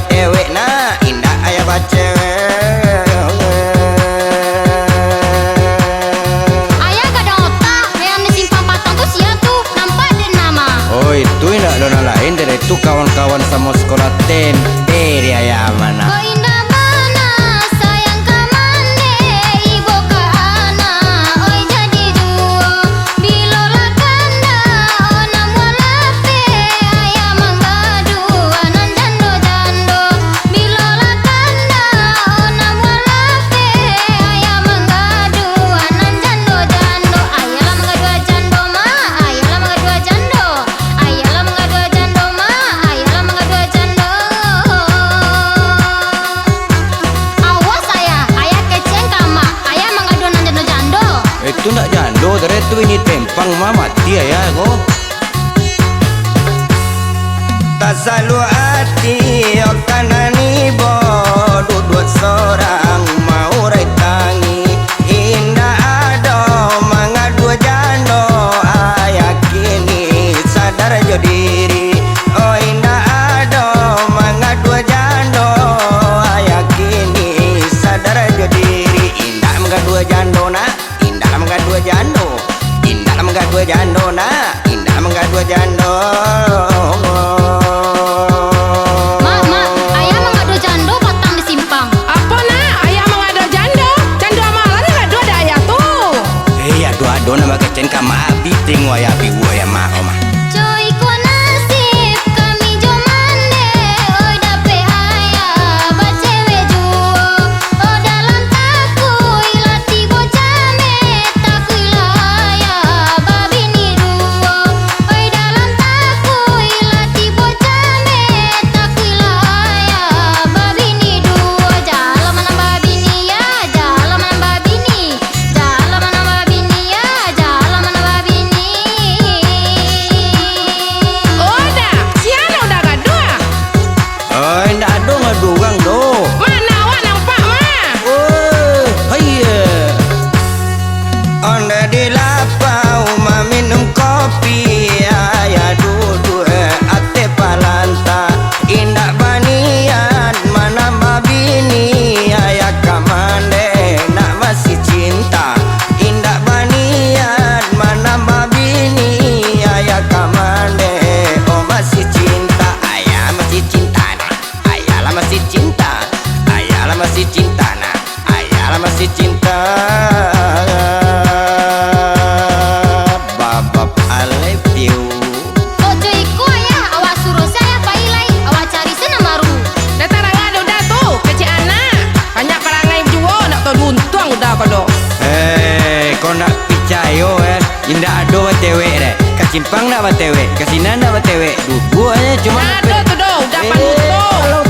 batewek na indah ayah bacewek. Ayah gak ada otak, yang di simpang patang tuh sia tuh nampak ada nama. Oh itu indah dona lain dari itu kawan-kawan sama sekolah tempe dia ya mana. Oh indah mana sayang kamande ibu ke anak oi jadi duo bilola kanda onam walape ayah manggadu anan jando jando bilola kanda onam walape ayah manggadu anan jando jando ayah lah manggadu jando ma ayah lah manggadu jando ayah lah manggadu jando ma ayah lah manggadu jando. Awas ayah keceng kama, ayah mengadu nan jando. Itu ndak jando dari itu ini tempang mama dia ya go. Tak selalu hati okanani bodoh dua seorang mau tangi indah ado mangadu jando ayah kini sadar jo diri. Oh indah ado mangadu jando ayah kini sadar jo diri. Indah mangadu jando na indah mangadu jando indah mangadu jando na indah mangadu jando. Mak, ayah mengadu jando patang di simpang. Apa nak? Ayah mengada jando. Jando amalan ngadu ada ayah tuh. Iya dua nama kecen kama abi tingwa ya abi gua ya ma oma. Coy ko nasib kami jomande oi dape ayah bacewe juo. Oh dalam takui lati bocame takui ayah babini duo. Oi dalam takui lati bocame takui ayah babini duo. Jalan mana babini ya jalan mana babini. Jalan mana babini ya jalan mana babini. Oh dah, siapa udah ngadu ah? Oh ndak ada ngadugang do. Mana awak nampak mah? Oh iya. Onda di lapau ma minum kopi ayah duduk ate palanta indak banian mana mabini ayah kamande nak masih cinta indak banian mana mabini ayah kamande oh masih cinta ayah masih cinta nah ayah lah masih cinta ayah lah masih cinta nah ayah lah masih cinta. Babab I love you. Ojo iku ayah, awak suruh saya pailai, awak cari sana maru. Datang ngadu dah tuh, kecil anak. Banyak perangai juo nak tahu duntuang udah kodo. Kau nak picayo indah ado batewek deh. Kasimpang nak batewek, kasinan nak batewek. Dua-duanya cuma Ngadu tuh do, udah Eh, panuto. kalau